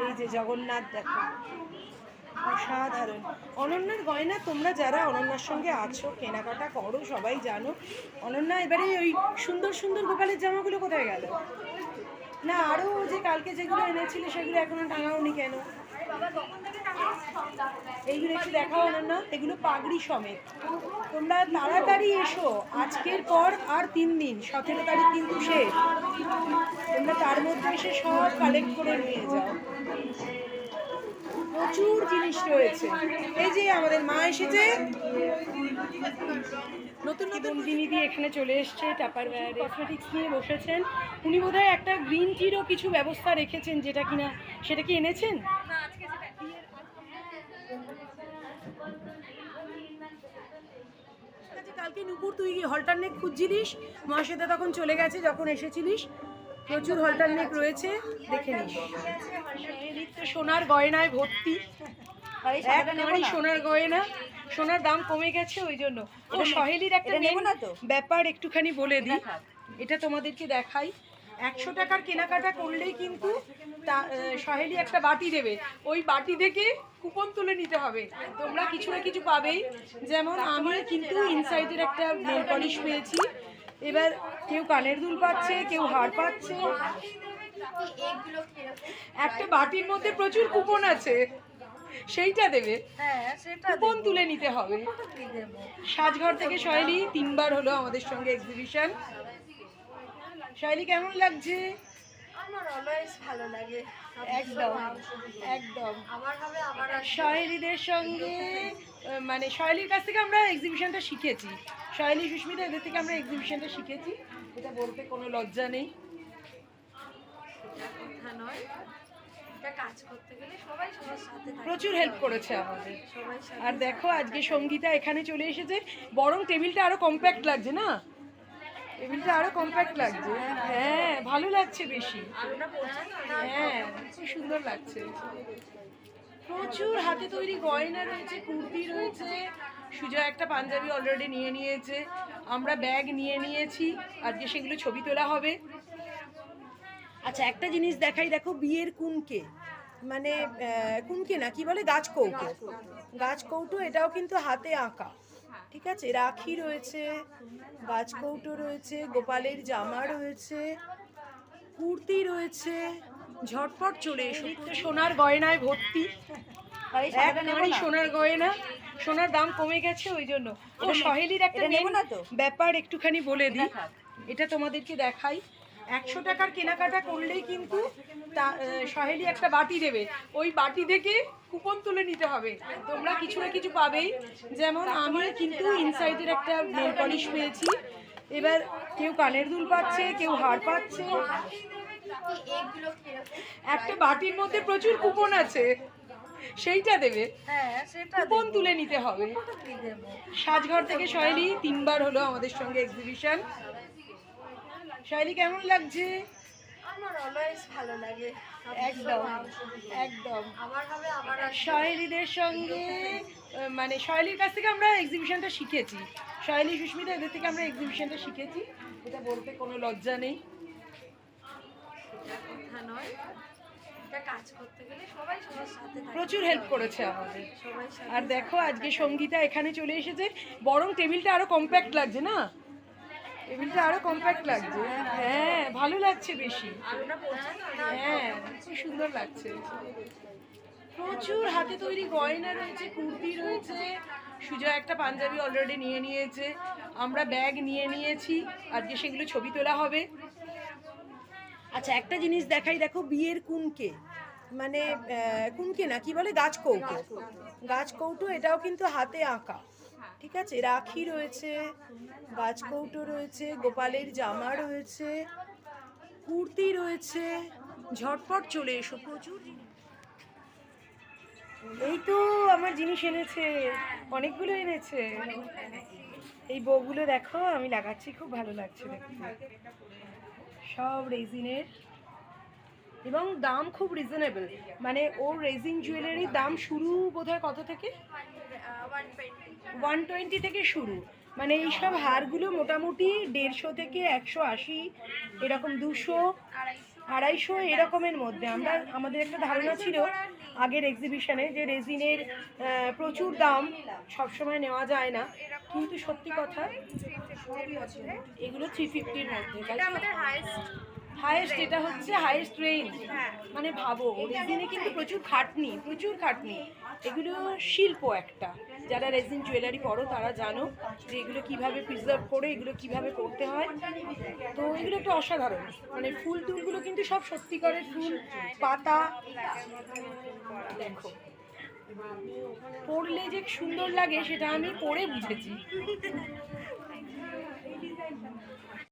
এই যে জগন্নাথ দেখো, অসাধারণ। অনন্যার গয়না তোমরা যারা অনন্যার সঙ্গে আছো, কেনাকাটা করো, সবাই জানো। অনন্যা এবারে ওই সুন্দর সুন্দর গোপালের জামাগুলো কোথায় গেল? না, আরও যে কালকে যেগুলো এনেছিলে সেগুলো এখনো টাঙাওনি কেন? এইগুলো একটু দেখাও না, এগুলো পাগড়ি সমেত। তোমরা তাড়াতাড়ি এসো, আজকের পর আর 3 দিন, 17 তারিখ কিন্তু শেষ। তোমরা তার মধ্যে এসে সব কালেক্ট করে নিয়ে যাও। প্রচুর জিনিস রয়েছে। এই যে আমাদের মা এসেছে, নতুন নতুন দিদি এখানে চলে এসছে, টাপার কসমেটিক্স নিয়ে বসেছেন। উনি বোধহয় একটা গ্রিন টিরও কিছু ব্যবস্থা রেখেছেন, যেটা কিনা সেটা কি এনেছেন? কালকে নুপুর তুই হলটারনেক খুঁজছিলিস, মহাশ্বেতা তখন চলে গেছে যখন এসেছিলিস। প্রচুর হলটারনেক রয়েছে, দেখে নিস। সোনার গয়নায় ভর্তি, সোনার গয়না। সোনার দাম কমে গেছে ওই জন্য। ও সহেলির একটা ব্যাপার একটুখানি বলে দিই, এটা তোমাদেরকে দেখাই। 100 টাকার কেনাকাটা করলেই কিন্তু সহেলি একটা বাটি দেবে, ওই বাটি থেকে কুপন তুলে নিতে হবে। তোমরা কিছু না কিছু পাবেই। যেমন আমি কিন্তু ইনসাইডের একটা নেল পলিশ পেয়েছি, এবার কেউ কানের দুল পাচ্ছে, কেউ হার পাচ্ছে। একটা বাটির মধ্যে প্রচুর কুপন আছে, সেইটা দেবে, কুপন তুলে নিতে হবে। সাজঘর থেকে সহেলি 3 বার হলো আমাদের সঙ্গে এক্সিবিশন। সহেলি কেমন লাগছে? আমার অলওয়েজ ভালো লাগে, একদম একদম। সহেলিদের সঙ্গে মানে সহেলির কাছ থেকে আমরা এক্সিবিশনটা শিখেছি, সহেলি সুস্মিতা এদের থেকে আমরা এক্সিবিশনটা শিখেছি, এটা বলতে কোনো লজ্জা নেই। প্রচুর হেল্প করেছে আমাদের। আর দেখো আজকে সঙ্গীতা এখানে চলে এসেছে, বরং টেবিলটা আরো কম্প্যাক্ট লাগছে না? টেবিলটা আরো কম্প্যাক্ট লাগছে, হ্যাঁ ভালো লাগছে বেশি, হ্যাঁ খুব সুন্দর লাগছে। প্রচুর হাতে তৈরি গয়না রয়েছে, কুর্তি রয়েছে। সুজয় একটা পাঞ্জাবি অলরেডি নিয়ে নিয়েছে, আমরা ব্যাগ নিয়ে নিয়েছি, আজকে সেগুলো ছবি তোলা হবে। আচ্ছা একটা জিনিস দেখাই, দেখো বিয়ের কুনকে, মানে কুনকে না কি বলে, গাছ কৌটো। গাছ কৌটো এটাও কিন্তু হাতে আঁকা, ঠিক আছে। রাখি রয়েছে, গাছ কৌটো রয়েছে, গোপালের জামা রয়েছে, কুর্তি রয়েছে। ঝটপট চলে এসো, সোনার গয়নায় ভর্তি, সোনার গয়না। সোনার দাম কমে গেছে ওই জন্য। ও সহেলির একটা ব্যাপার একটুখানি বলে দিই, এটা তোমাদেরকে দেখাই। 100 টাকার কেনাকাটা করলেই কিন্তু সহেলি একটা বাটি দেবে, ওই বাটি থেকে কুপন তুলে নিতে হবে। তোমরা কিছু না কিছু পাবেই। যেমন আমি কিন্তু ইনসাইডের একটা নেল পলিশ পেয়েছি, এবার কেউ কানের দুল পাচ্ছে, কেউ হার পাচ্ছে। একটা বাটির মধ্যে প্রচুর কুপন আছে, সেইটা দেবে, কুপন তুলে নিতে হবে। সাজঘর থেকে সহেলি 3 বার হলো আমাদের সঙ্গে এক্সিবিশন। সহেলি কেমন লাগছে? আমার অলওয়েজ ভালো লাগে, একদম একদম। সহেলিদের সঙ্গে মানে সহেলির কাছ থেকে আমরা এক্সিবিশনটা শিখেছি, সহেলি সুস্মিতা এদের থেকে আমরা এক্সিবিশনটা শিখেছি, এটা বলতে কোনো লজ্জা নেই। প্রচুর হেল্প করেছে আমাদের। আর দেখো আজকে সঙ্গীতা এখানে চলে এসেছে, বরং টেবিলটা আরো কম্প্যাক্ট লাগছে না? টেবিলটা আরো কম্প্যাক্ট লাগছে, হ্যাঁ ভালো লাগছে বেশি, হ্যাঁ খুব সুন্দর লাগছে। প্রচুর হাতে তৈরি গয়না রয়েছে, কুর্তি রয়েছে। সুজয় একটা পাঞ্জাবি অলরেডি নিয়ে নিয়েছে, আমরা ব্যাগ নিয়ে নিয়েছি, আজকে সেগুলো ছবি তোলা হবে। আচ্ছা একটা জিনিস দেখাই, দেখো বিয়ের কুনকে, মানে কুনকে না কি বলে, গাছ কৌটো। গাছ কৌটো এটাও কিন্তু হাতে আঁকা, ঠিক আছে। রাখি রয়েছে, গাছ কৌটো রয়েছে, গোপালের জামা রয়েছে, কুর্তি রয়েছে। ঝটপট চলে এসো, প্রচুর। এই তো আমার জিনিস এনেছে, অনেকগুলো এনেছে। এই বউগুলো দেখো আমি লাগাচ্ছি, খুব ভালো লাগছে দেখতে, সব রেজিনের, এবং দাম খুব রিজনেবল। মানে ওর রেজিন জুয়েলারির দাম শুরু বোধহয় কত থেকে? 120 থেকে শুরু। মানে এইসব হারগুলো মোটামুটি 150 থেকে 180, এরকম 200, 250 এরকমের মধ্যে। আমাদের একটা ধারণা ছিল আগের এক্সিবিশনে যে রেজিনের প্রচুর দাম, সবসময় নেওয়া যায় না, কিন্তু সত্যি কথা এগুলো 350-র মধ্যে, তাই তো? হাইয়েস্ট, এটা হচ্ছে হাইয়েস্ট রেঞ্জ। মানে ভাবো, রেজিনে কিন্তু প্রচুর খাটনি, প্রচুর খাটনি। এগুলো শিল্প একটা, যারা রেজিন জুয়েলারি পরো তারা জানো যে এগুলো কিভাবে প্রিজার্ভ করে এগুলো কিভাবে করতে হয়। তো এগুলো একটা অসাধারণ, মানে ফুল টুলগুলো কিন্তু সব সত্যিকারের ফুল, পাতা। দেখো পরলে যে সুন্দর লাগে সেটা আমি পরে বুঝেছি।